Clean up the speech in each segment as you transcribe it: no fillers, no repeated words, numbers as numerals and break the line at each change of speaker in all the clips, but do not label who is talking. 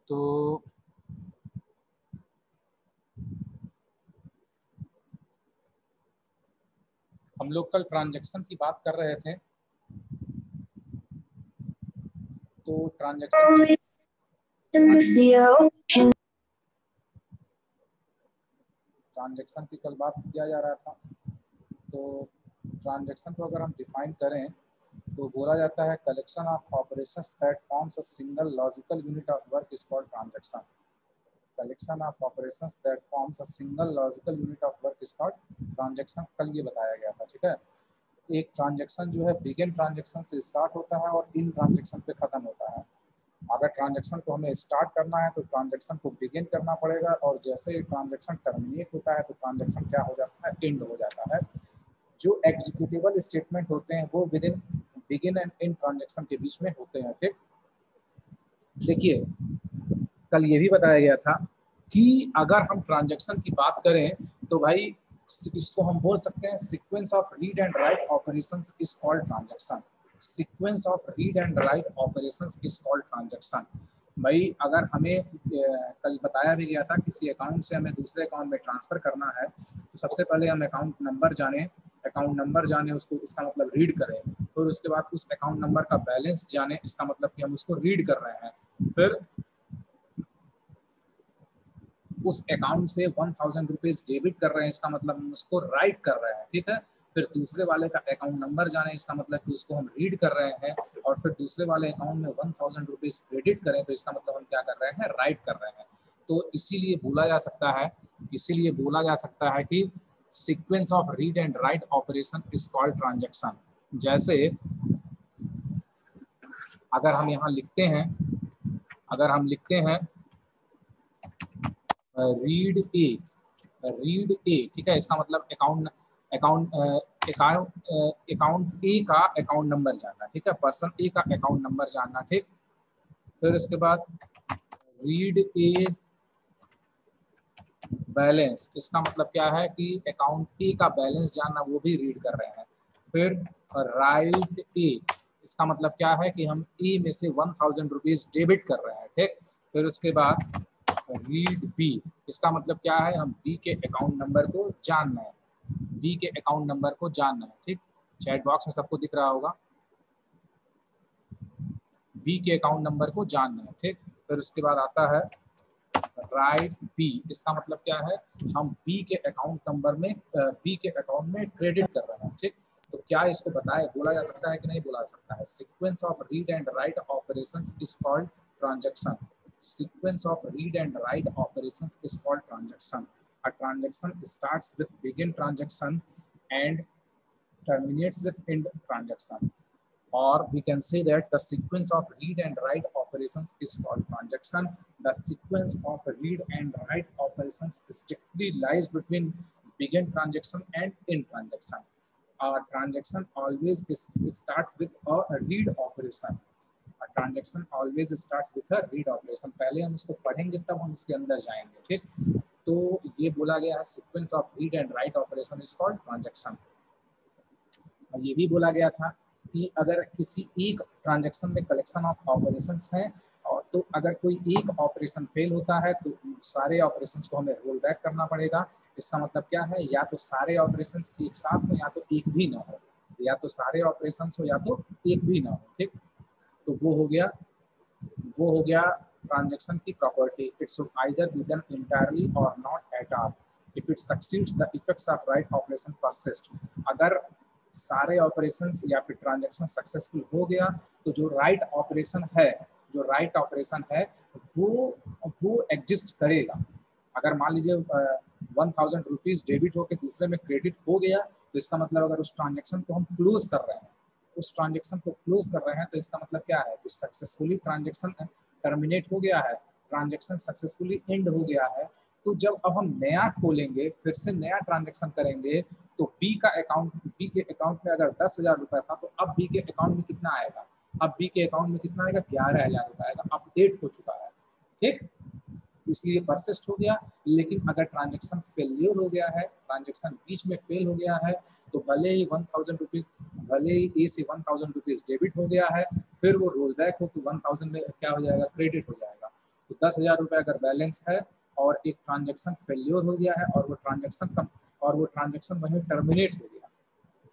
तो हम लोग कल ट्रांजैक्शन की बात कर रहे थे। तो ट्रांजैक्शन की कल बात किया जा रहा था। तो ट्रांजैक्शन को अगर हम डिफाइन करें तो बोला जाता है collection of operations that forms a single logical unit of work is called transaction. Collection of operations that forms a single logical unit of work is called transaction. कल ये बताया गया था, ठीक है। एक ट्रांजैक्शन जो है बिगिन ट्रांजैक्शन से स्टार्ट होता है और इन ट्रांजैक्शन पे खत्म होता है। अगर ट्रांजैक्शन को हमें स्टार्ट करना है तो ट्रांजैक्शन को बिगिन करना पड़ेगा, और जैसे ही ट्रांजैक्शन टर्मिनेट होता है तो ट्रांजैक्शन क्या हो जाता है, एंड हो जाता है। जो एग्जीक्यूटेबल स्टेटमेंट होते हैं वो with in begin and and transaction के बीच में होते हैं, ठीक। देखिए कल ये भी बताया गया था कि अगर हम ट्रांजैक्शन की बात करें तो भाई इसको हम बोल सकते हैं sequence of read and right operations is called transaction. Sequence of read and right operations is called transaction. भाई अगर हमें कल बताया भी गया था किसी अकाउंट से हमें दूसरे अकाउंट में ट्रांसफर करना है तो सबसे पहले हम अकाउंट नंबर जाने उसको, इसका मतलब रीड करें। फिर उसके बाद उस अकाउंट नंबर का बैलेंस जाने, इसका मतलब कि हम उसको रीड कर रहे हैं। फिर उस अकाउंट से 1000 रुपीज डेबिट कर रहे हैं, इसका मतलब हम उसको राइट कर रहे हैं, ठीक है। फिर दूसरे वाले का अकाउंट नंबर जाने, इसका मतलब कि उसको हम रीड कर रहे हैं। और फिर दूसरे वाले अकाउंट में 1000 रुपीज क्रेडिट करें तो इसका मतलब हम क्या कर रहे हैं, राइट कर रहे हैं। तो इसीलिए बोला जा सकता है कि sequence of read and write operation is called transaction. जैसे अगर हम यहाँ लिखते हैं रीड ए, ठीक है। इसका मतलब अकाउंट ए का अकाउंट नंबर जानना, ठीक है। पर्सन ए का अकाउंट नंबर जानना, ठीक। फिर उसके बाद रीड ए बैलेंस, इसका मतलब क्या है कि अकाउंट ए का बैलेंस जानना, वो भी रीड कर रहे हैं। फिर राइट ए, इसका मतलब क्या है कि हम ए में से 1000 रुपीज डेबिट कर रहे हैं, ठीक। फिर उसके बाद रीड बी, इसका मतलब क्या है, हम बी के अकाउंट नंबर को जानना है, ठीक। चैट बॉक्स में सबको दिख रहा होगा, बी के अकाउंट नंबर को जानना है, ठीक। फिर उसके बाद आता है राइट बी, इसका मतलब क्या है, हम बी के अकाउंट में क्रेडिट कर रहे हैं, ठीक। तो क्या इसको बोला जा सकता है कि नहीं बोला जा सकता है। Sequence of read and right operations is called transaction. Sequence of read and write operations is called transaction. A transaction starts with begin transaction and terminates with end transaction. Or we can say that the sequence of read and write operations is called transaction. The sequence of read and write operations strictly lies between begin transaction and end transaction. A transaction always starts with a read operation. Transaction always starts with a read operation. पहले हम उसको पढ़ेंगे तब हम उसके अंदर जाएंगे, ठीक। तो ये बोला गया है sequence of read and write operation is called transaction. और ये भी बोला गया था कि अगर किसी एक ट्रांजैक्शन में कलेक्शन ऑफ ऑपरेशंस हैं और तो अगर कोई एक ऑपरेशन फेल होता है तो सारे ऑपरेशंस को हमें रोल बैक करना पड़ेगा। इसका मतलब क्या है, या तो सारे ऑपरेशंस एक साथ हो या तो एक भी ना हो, या तो सारे ऑपरेशंस हो या तो एक भी ना हो, ठीक। तो वो हो गया ट्रांजैक्शन की property. It should either be done entirely or not at all. If it succeeds the effects of write operation persist. अगर सारे ऑपरेशंस या फिर ट्रांजैक्शन सक्सेसफुल हो गया तो जो राइट ऑपरेशन है वो एग्जिस्ट करेगा। अगर मान लीजिए 1000 रुपीज डेबिट होकर दूसरे में क्रेडिट हो गया तो इसका मतलब अगर उस ट्रांजैक्शन को हम क्लोज कर रहे हैं तो इसका मतलब क्या है कि सक्सेसफुली ट्रांजैक्शन टर्मिनेट हो गया है, ट्रांजैक्शन सक्सेसफुली एंड हो गया है। तो जब अब हम नया खोलेंगे, फिर से नया ट्रांजैक्शन करेंगे तो बी के अकाउंट में अगर 10,000 रुपए था तो अब बी के अकाउंट में कितना आएगा, 11,000 रुपए आएगा। अपडेट हो चुका है, ठीक। इसलिए परसिस्ट हो गया। लेकिन अगर ट्रांजैक्शन फेलियर हो गया है, ट्रांजैक्शन बीच में फेल हो गया है, तो भले ही ए से 1000 रुपीज डेबिट हो गया है, फिर वो रोल बैक हो तो 1000 में क्या हो जाएगा, क्रेडिट हो जाएगा। तो 10,000 रुपये अगर बैलेंस है और एक ट्रांजेक्शन फेल्योर हो गया है और वो ट्रांजेक्शन वहीं टर्मिनेट हो गया,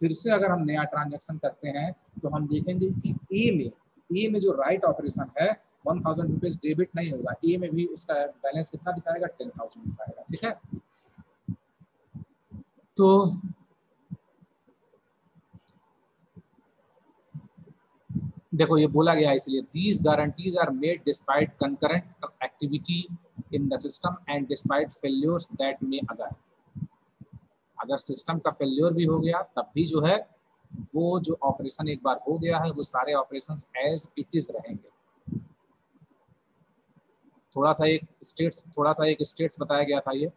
फिर से अगर हम नया ट्रांजेक्शन करते हैं तो हम देखेंगे कि ए में जो राइट ऑपरेशन है 1000 रुपीज डेबिट नहीं होगा, ए में भी उसका बैलेंस कितना दिखाएगा, 10,000 दिखाएगा। ठीक है, तो देखो ये बोला गया है इसलिए these guarantees are made despite concurrent activity in the system and despite failures that may अगर सिस्टम का फेल्योर भी हो गया तब भी जो है वो जो ऑपरेशन एक बार हो गया है वो सारे ऑपरेशंस एज इट इज रहेंगे। थोड़ा सा एक स्टेट्स बताया गया था। ये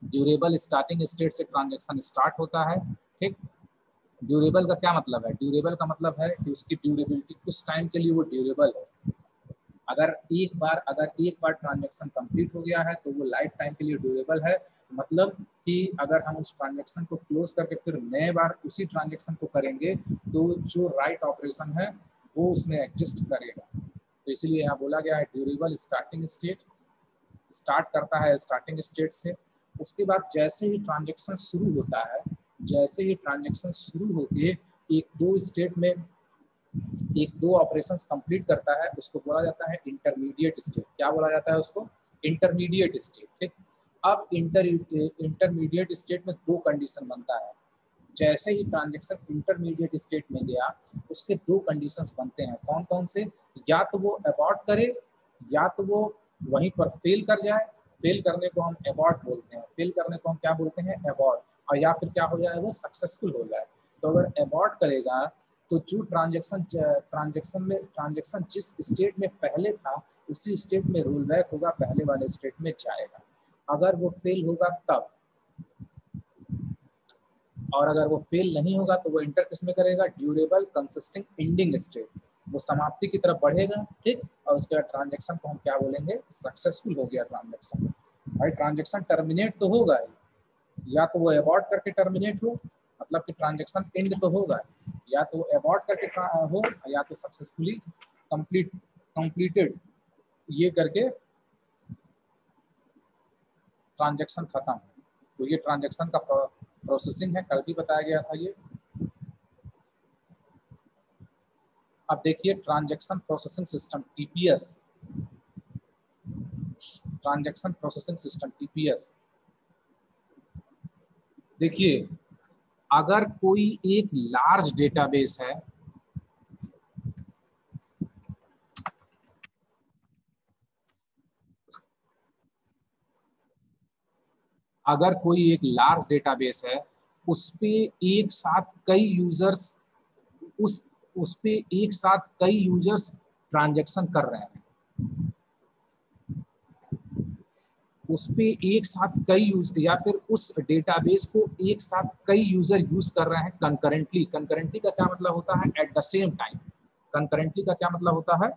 ड्यूरेबल स्टार्टिंग स्टेट से ट्रांजेक्शन स्टार्ट होता है। ठीक, ड्यूरेबल का क्या मतलब है, ड्यूरेबल का मतलब है कि उसकी ड्यूरेबिलिटी कुछ टाइम के लिए वो ड्यूरेबल है। अगर एक बार ट्रांजेक्शन कंप्लीट हो गया है तो वो लाइफ टाइम के लिए ड्यूरेबल है। मतलब कि अगर हम उस ट्रांजेक्शन को क्लोज करके फिर नए बार उसी ट्रांजेक्शन को करेंगे तो जो राइट ऑपरेशन है वो उसमें एग्जिस्ट करेगा। तो इसीलिए यहाँ बोला गया है ड्यूरेबल स्टार्टिंग स्टेट स्टार्ट करता है स्टार्टिंग स्टेट से। उसके बाद जैसे ही ट्रांजेक्शन शुरू होता है, जैसे ही ट्रांजेक्शन शुरू होके एक दो ऑपरेशंस कंप्लीट करता है उसको बोला जाता है इंटरमीडिएट स्टेट। क्या बोला जाता है उसको, इंटरमीडिएट स्टेट। ठीक, अब इंटरमीडिएट स्टेट में दो कंडीशन बनता है। जैसे ही ट्रांजेक्शन इंटरमीडिएट स्टेट में गया उसके दो कंडीशंस बनते हैं। कौन कौन से, या तो वो अबॉर्ट करे या तो वो वहीं पर फेल कर जाए। फेल करने को हम अबॉर्ट बोलते हैं, फेल करने को हम क्या बोलते हैं, अबॉर्ट। और या फिर क्या हो जाए, वो सक्सेसफुल हो जाए। तो अगर अबॉर्ट करेगा तो जो ट्रांजेक्शन जिस स्टेट में पहले था उसी स्टेट में रोल बैक होगा, पहले वाले स्टेट में जाएगा। अगर वो फेल होगा तब, और अगर वो फेल नहीं होगा तो वो इंटर किस में करेगा, ड्यूरेबल कंसिस्टिंग एंडिंग स्टेट, वो समाप्ति की तरफ बढ़ेगा। ठीक, और उसके बाद ट्रांजेक्शन को हम क्या बोलेंगे, सक्सेसफुल हो गया ट्रांजेक्शन। भाई ट्रांजेक्शन टर्मिनेट तो होगा ही, या तो वो अबॉर्ट करके टर्मिनेट हो, मतलब कि ट्रांजेक्शन एंड तो होगा, या तो अबॉर्ट करके हो, या तो सक्सेसफुली कंप्लीटेड ये करके ट्रांजेक्शन खत्म। तो ये ट्रांजेक्शन का प्रोसेसिंग है, कल भी बताया गया था ये। अब देखिए transaction processing system TPS, transaction processing system TPS. देखिए अगर कोई एक लार्ज डेटाबेस है, अगर कोई एक लार्ज डेटाबेस है उस पे एक साथ कई यूजर्स उस पे एक साथ कई यूजर्स ट्रांजैक्शन कर रहे हैं, उस पे एक साथ कई यूजर या फिर उस डेटाबेस को एक साथ कई यूजर यूज कर रहे हैं कंकरेंटली। कंकरेंटली का क्या मतलब होता है, at the same time. Concurrently का क्या मतलब होता है,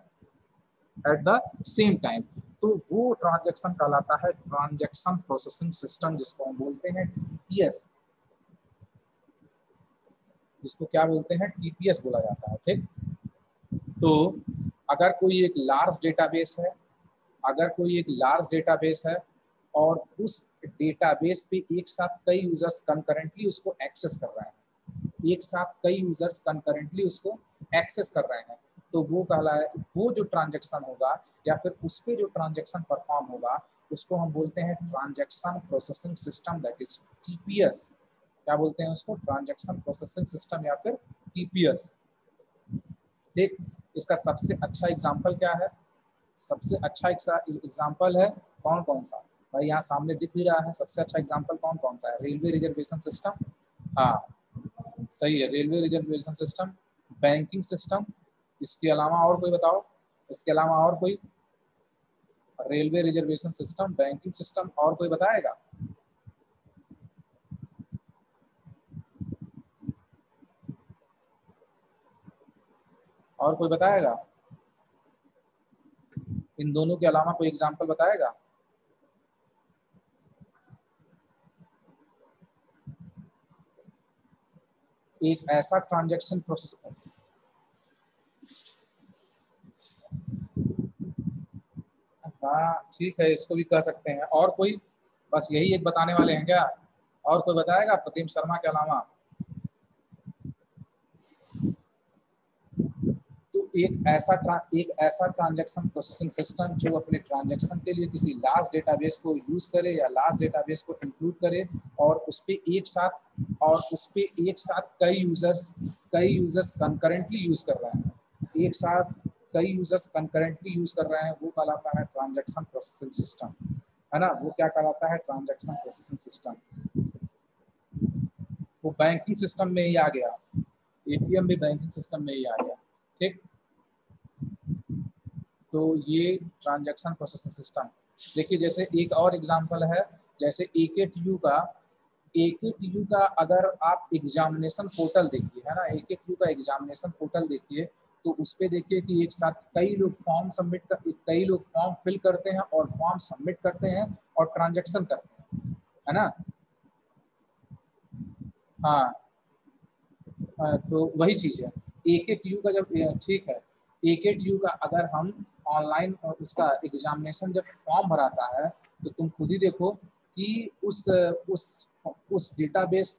एट द सेम टाइम। तो वो ट्रांजैक्शन कहलाता है ट्रांजैक्शन प्रोसेसिंग सिस्टम, जिसको हम बोलते हैं टीपीएस, जिसको क्या बोलते हैं, टीपीएस बोला जाता है। ठीक, तो अगर कोई एक लार्ज डेटाबेस है, अगर कोई एक लार्ज डेटाबेस है और उस डेटाबेस पे एक साथ कई यूजर्स कंकरेंटली उसको एक्सेस कर रहे हैं, एक साथ कई यूजर्स कंकरेंटली उसको एक्सेस कर रहे हैं, तो वो कहलाए, वो जो ट्रांजैक्शन होगा या फिर उस पे जो ट्रांजैक्शन परफॉर्म होगा उसको हम बोलते हैं transaction processing system, that is TPS. क्या बोलते हैं उसको, ट्रांजैक्शन प्रोसेसिंग सिस्टम या फिर टीपीएस। ठीक, इसका सबसे अच्छा एग्जांपल क्या है, सबसे अच्छा एग्जांपल है कौन कौन सा, भाई यहाँ सामने दिख भी रहा है। सबसे अच्छा एग्जांपल कौन कौन सा है, रेलवे रिजर्वेशन सिस्टम। हाँ सही है, railway reservation system, banking system. इसके अलावा और कोई बताओ, इसके अलावा और कोई, railway reservation system, banking system, और कोई बताएगा, और कोई बताएगा, इन दोनों के अलावा कोई एग्जांपल बताएगा। एक ऐसा ट्रांजैक्शन प्रोसेस, हाँ ठीक है, इसको भी कह सकते हैं। और कोई, बस यही एक बताने वाले हैं क्या? और कोई बताएगा प्रतीम शर्मा के अलावा? तो एक ऐसा ट्रांजैक्शन प्रोसेसिंग सिस्टम जो अपने ट्रांजैक्शन के लिए किसी लार्ज डेटाबेस को यूज करे या लार्ज डेटाबेस को इंक्लूड करे, और उस पे एक साथ कई यूजर्स कंकरेंटली यूज कर रहे हैं, एक साथ कई यूजर्स कंकरेंटली यूज कर रहे हैं, वो कहलाता है ट्रांजैक्शन प्रोसेसिंग सिस्टम, है ना? वो क्या कहलाता है? Transaction processing system. वो बैंकिंग सिस्टम में ही आ गया, एटीएम भी बैंकिंग सिस्टम में ही आ गया। ठीक, तो ये ट्रांजैक्शन प्रोसेसिंग सिस्टम। देखिए जैसे एक और एग्जांपल है, जैसे एकेटीयू का अगर आप एग्जामिनेशन पोर्टल देखिए, है ना, एकेटीयू का एग्जामिनेशन पोर्टल देखिए, तो उस पे देखिए कि एक साथ कई लोग फॉर्म फिल करते हैं और फॉर्म सबमिट करते हैं और ट्रांजैक्शन करते हैं, है ना? हाँ, तो वही चीज है एकेटीयू का। जब ठीक है, एकेटीयू का अगर हम ऑनलाइन उसका एग्जामिनेशन जब फॉर्म भराता है, तो तुम खुद ही देखो कि उस उस डेटाबेस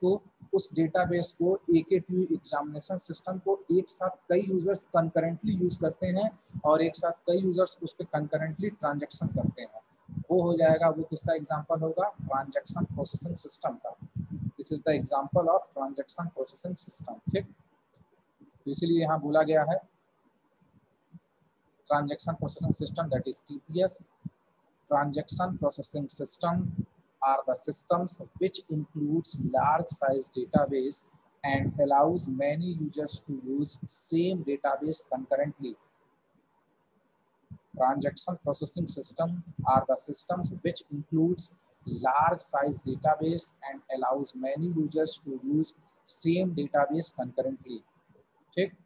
को एकेटीयू एग्जामिनेशन सिस्टम को एक साथ कई यूजर्स कंकरेंटली यूज करते हैं, और एक साथ कई यूजर्स उस पर कंकरेंटली ट्रांजेक्शन करते हैं। वो हो जाएगा, वो किसका एग्जाम्पल होगा? ट्रांजेक्शन प्रोसेसिंग सिस्टम का। This is the example of transaction processing system. ठीक, तो इसीलिए यहाँ बोला गया है transaction processing system, that is TPS. Transaction processing system are the systems which includes large size database and allows many users to use same database concurrently. Transaction processing system are the systems which includes large size database and allows many users to use same database concurrently. ठीक,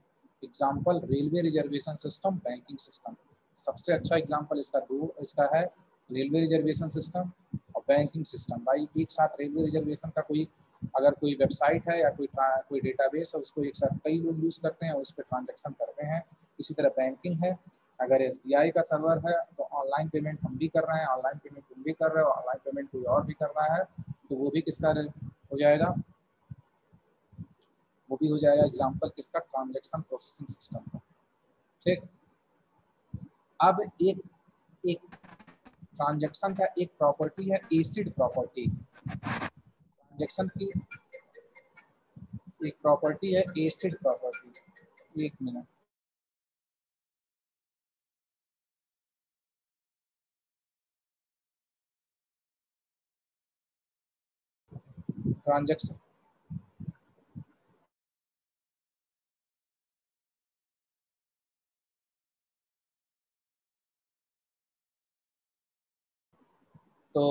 example railway reservation system, banking system. सबसे अच्छा example इसका है railway reservation system और banking system. भाई एक साथ railway reservation का अगर कोई वेबसाइट है या कोई डेटाबेस है, उसको एक साथ कई लोग यूज करते हैं, उस पर ट्रांजेक्शन करते हैं। इसी तरह बैंकिंग है, अगर एसबीआई का सर्वर है तो ऑनलाइन पेमेंट हम भी कर रहे हैं, ऑनलाइन पेमेंट तुम भी कर रहे हो, ऑनलाइन पेमेंट कोई और भी कर रहा है, तो वो भी किसका हो जाएगा? वो भी हो जाएगा एग्जाम्पल किसका? ट्रांजैक्शन प्रोसेसिंग सिस्टम का। ठीक, अब एक एक ट्रांजैक्शन का एक प्रॉपर्टी है एसिड प्रॉपर्टी। ट्रांजैक्शन की एक प्रॉपर्टी है एसिड प्रॉपर्टी। एक मिनट, ट्रांजैक्शन तो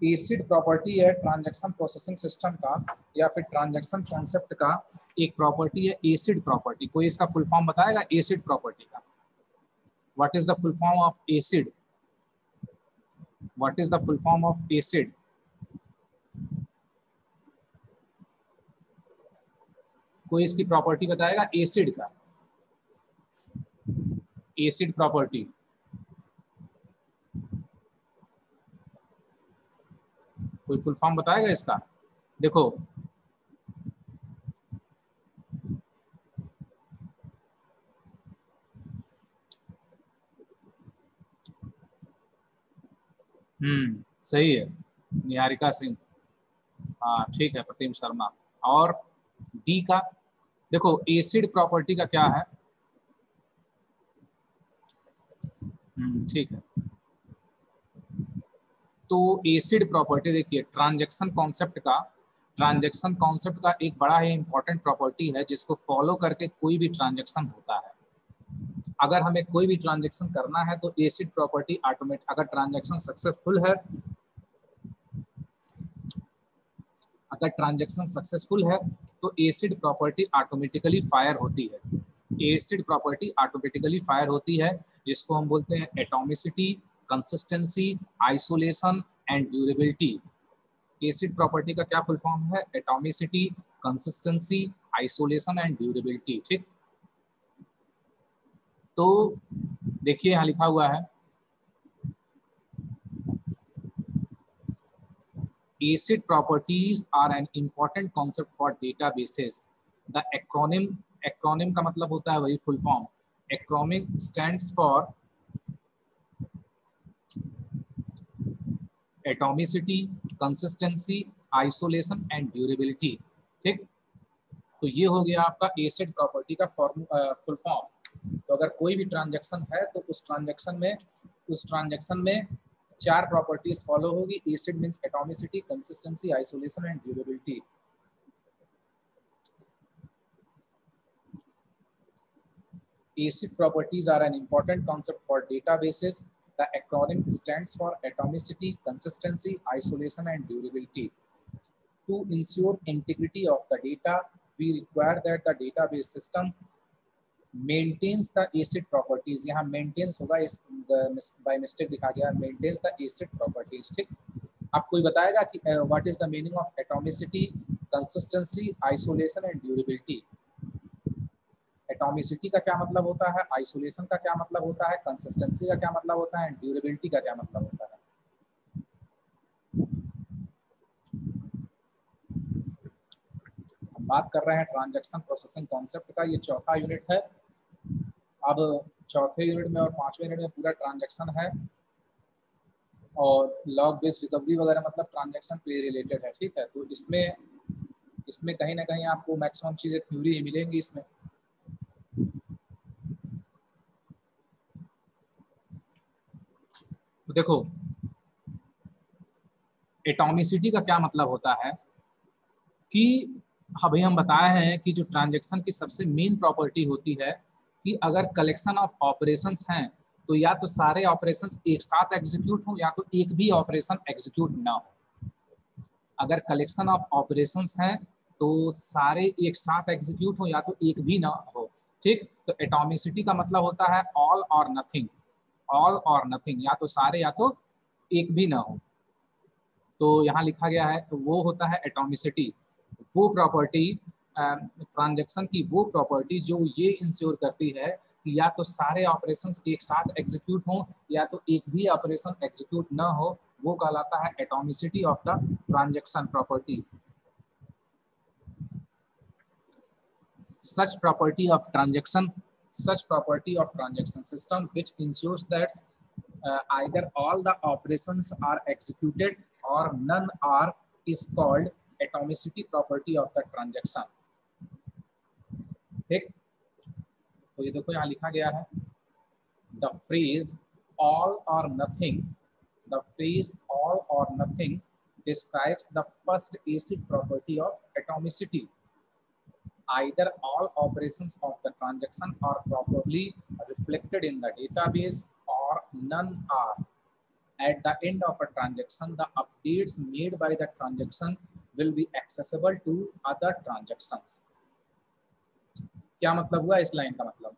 एसिड प्रॉपर्टी है ट्रांजैक्शन प्रोसेसिंग सिस्टम का, या फिर ट्रांजैक्शन कॉन्सेप्ट का एक प्रॉपर्टी है एसिड प्रॉपर्टी। कोई इसका फुल फॉर्म बताएगा एसिड प्रॉपर्टी का? What is the full form of acid? What is the full form of acid? कोई इसकी प्रॉपर्टी बताएगा एसिड का? एसिड प्रॉपर्टी कोई फुल फॉर्म बताएगा इसका? देखो, सही है, निहारिका सिंह। हाँ ठीक है, प्रतिम शर्मा। और डी का देखो, एसिड प्रॉपर्टी का क्या है? ठीक है, तो एसिड प्रॉपर्टी देखिए, ट्रांजैक्शन कॉन्सेप्ट का एक बड़ा ही इंपॉर्टेंट प्रॉपर्टी है, जिसको फॉलो करके कोई भी ट्रांजैक्शन होता है। अगर हमें कोई भी ट्रांजैक्शन करना है तो एसिड प्रॉपर्टी ऑटोमेटिक, अगर ट्रांजैक्शन सक्सेसफुल है तो एसिड प्रॉपर्टी ऑटोमेटिकली फायर होती है। एसिड प्रॉपर्टी ऑटोमेटिकली फायर होती है, जिसको हम बोलते हैं atomicity, consistency, isolation and durability. Acid property का क्या फुल फॉर्म है? Atomicity, consistency, isolation and durability. ठीक, तो देखिए यहाँ लिखा हुआ है ACID properties are an important concept for databases. The acronym का मतलब होता है वही full form. Acronym stands for atomicity, consistency, isolation and durability. ठीक, तो ये हो गया आपका एसिड प्रॉपर्टी का फुल फॉर्म। तो अगर कोई भी ट्रांजैक्शन है तो उस ट्रांजैक्शन में चार प्रॉपर्टीज फॉलो होगी। Acid means atomicity, consistency, isolation and durability. Acid properties are an important concept for databases. The acronym stands for atomicity, consistency, isolation and durability. To ensure integrity of the data, we require that the database system maintains the acid properties. यहाँ maintains होगा, इस by mistake लिखा गया maintains the acid properties। ठीक, आप कोई बताएगा कि what is the meaning of atomicity, consistency, isolation and durability? Atomicity का क्या मतलब होता है, आइसोलेशन का क्या मतलब होता है, कंसिस्टेंसी का क्या मतलब होता है, ड्यूरेबिलिटी का क्या मतलब होता है? हम बात कर रहे हैं ट्रांजैक्शन प्रोसेसिंग कॉन्सेप्ट का, ये चौथा यूनिट है। अब चौथे यूनिट में और पांचवें यूनिट में पूरा ट्रांजैक्शन है और लॉग बेस्ड रिकवरी वगैरह, मतलब ट्रांजैक्शन पे रिलेटेड है। ठीक है, तो इसमें कहीं ना कहीं आपको मैक्सिमम चीजें थ्योरी मिलेंगी इसमें। तो देखो एटॉमिसिटी का क्या मतलब होता है कि अभी हम बताए हैं कि जो ट्रांजैक्शन की सबसे मेन प्रॉपर्टी होती है कि अगर कलेक्शन ऑफ ऑपरेशंस हैं तो या तो सारे ऑपरेशंस एक साथ एग्जीक्यूट हो या तो एक भी ऑपरेशन एग्जीक्यूट ना हो। अगर कलेक्शन ऑफ ऑपरेशंस हैं तो सारे एक साथ एग्जीक्यूट हो या तो एक भी ना हो। ठीक, तो एटॉमिसिटी का मतलब होता है ऑल और नथिंग। ऑल और नथिंग, या तो सारे या तो एक भी ना हो। तो यहाँ लिखा गया है तो वो होता है एटॉमिसिटी, वो प्रॉपर्टी ट्रांजैक्शन की, वो प्रॉपर्टी जो ये इंश्योर करती है कि या तो सारे ऑपरेशंस एक साथ एग्जीक्यूट हों या तो एक भी ऑपरेशन एग्जीक्यूट ना हो, वो कहलाता है atomicity of the transaction property. such property of transaction system which ensures that either all the operations are executed or none are is called atomicity property of the transaction। ठीक, तो ये देखो यहाँ लिखा गया है the phrase all or nothing describes the first acid property of atomicity। Either all operations of the transaction are properly reflected in the database or none are। At the end of a transaction, the updates made by the transaction will be accessible to other transactions। क्या मतलब हुआ इस line का मतलब?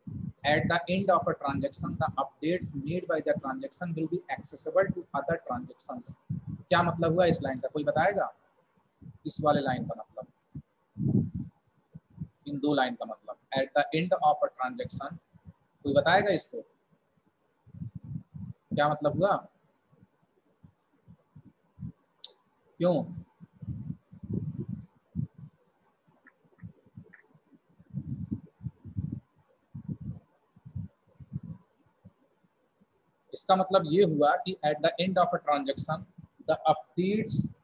At the end of a transaction, the updates made by the transaction will be accessible to other transactions। क्या मतलब हुआ इस लाइन का, कोई बताएगा? इस वाले लाइन का मतलब, इन दो लाइन का मतलब, eight the end of a transaction, कोई बताएगा इसको क्या मतलब हुआ? क्यों? इसका मतलब ये हुआ कि at the end of a transaction the updates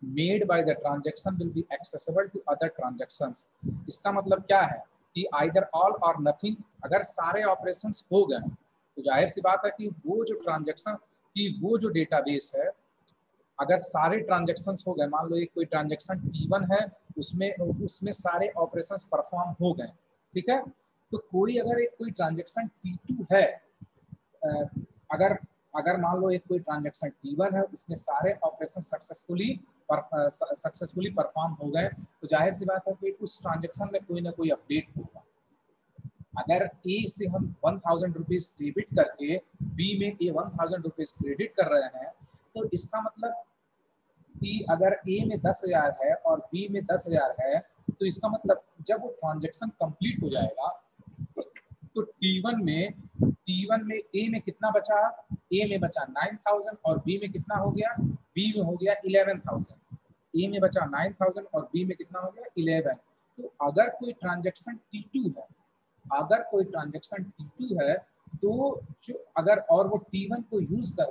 made by the transaction will be accessible to other transactions. इसका मतलब क्या है कि आइदर ऑल और नथिंग, अगर सारे ऑपरेशंस हो गए तो जाहिर सी बात है कि वो जो ट्रांजैक्शन की वो जो डेटाबेस है, अगर सारे ट्रांजैक्शंस हो गए, मान लो एक कोई ट्रांजैक्शन T1 है, उसमें सारे ऑपरेशंस परफॉर्म हो गए, ठीक है, तो कोई ट्रांजैक्शन T2 है, अगर अगर मान लो एक कोई ट्रांजैक्शन T1 है, उसमें सारे ऑपरेशन सक्सेसफुली परफॉर्म हो गए, तो जाहिर सी बात है कि उस ट्रांजैक्शन में कोई ना कोई अपडेट होगा। अगर ए से हम 1000 रुपीज डेबिट करके बी में ए 1000 रुपीज क्रेडिट कर रहे हैं, तो इसका मतलब कि अगर ए में 10,000 है और बी में 10,000 है, तो इसका मतलब जब वो ट्रांजैक्शन कंप्लीट हो जाएगा तो T1 में A में कितना बचा? A में बचा 9000 और B में कितना हो गया? B में हो गया 11000। A में बचा 9000 और B में कितना हो गया? 11। तो अगर कोई ट्रांजैक्शन T2 है तो जो अगर और वो T1 को यूज कर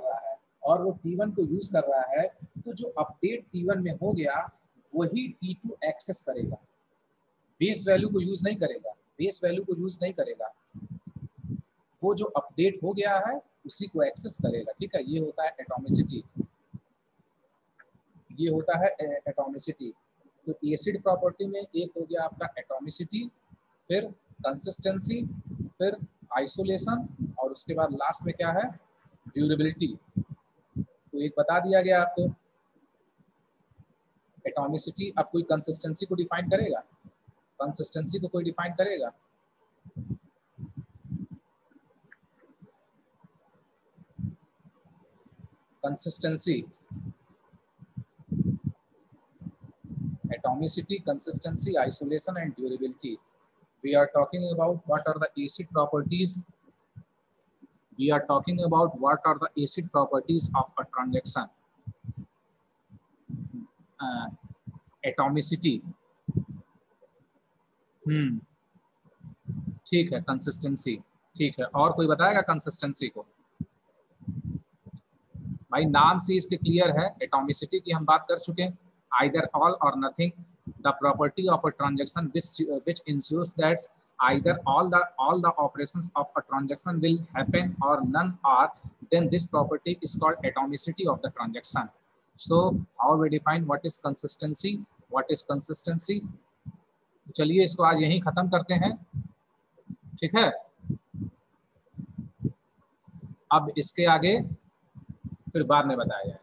रहा है तो जो अपडेट T1 में हो गया वही T2 एक्सेस करेगा, बेस वैल्यू को यूज नहीं करेगा, वो जो अपडेट हो गया है उसी को एक्सेस करेगा। ठीक है, ये होता है एटॉमिसिटी। तो एसिड प्रॉपर्टी में एक हो गया आपका एटॉमिसिटी, फिर कंसिस्टेंसी, फिर आइसोलेशन, और उसके बाद लास्ट में क्या है? ड्यूरेबिलिटी। तो एक बता दिया गया आपको एटॉमिसिटी। अब कोई कंसिस्टेंसी को डिफाइन करेगा? कंसिस्टेंसी को कोई डिफाइन करेगा? Consistency, atomicity, consistency, isolation and durability. We are talking about what are the acid properties. We are talking about what are the acid properties of a transaction. Atomicity, ठीक है, consistency, ठीक है। और कोई बताएगा कंसिस्टेंसी को? भाई नाम से इसके क्लियर है, एटॉमिसिटी की हम बात कर चुके हैं, either all or nothing, the property of a transaction which ensures that either all the operations of a transaction will happen or none are, then this property is called atomicity of the transaction. So how we define what is consistency? चलिए इसको आज यहीं खत्म करते हैं, ठीक है। अब इसके आगे फिर बाद में बताया जाए।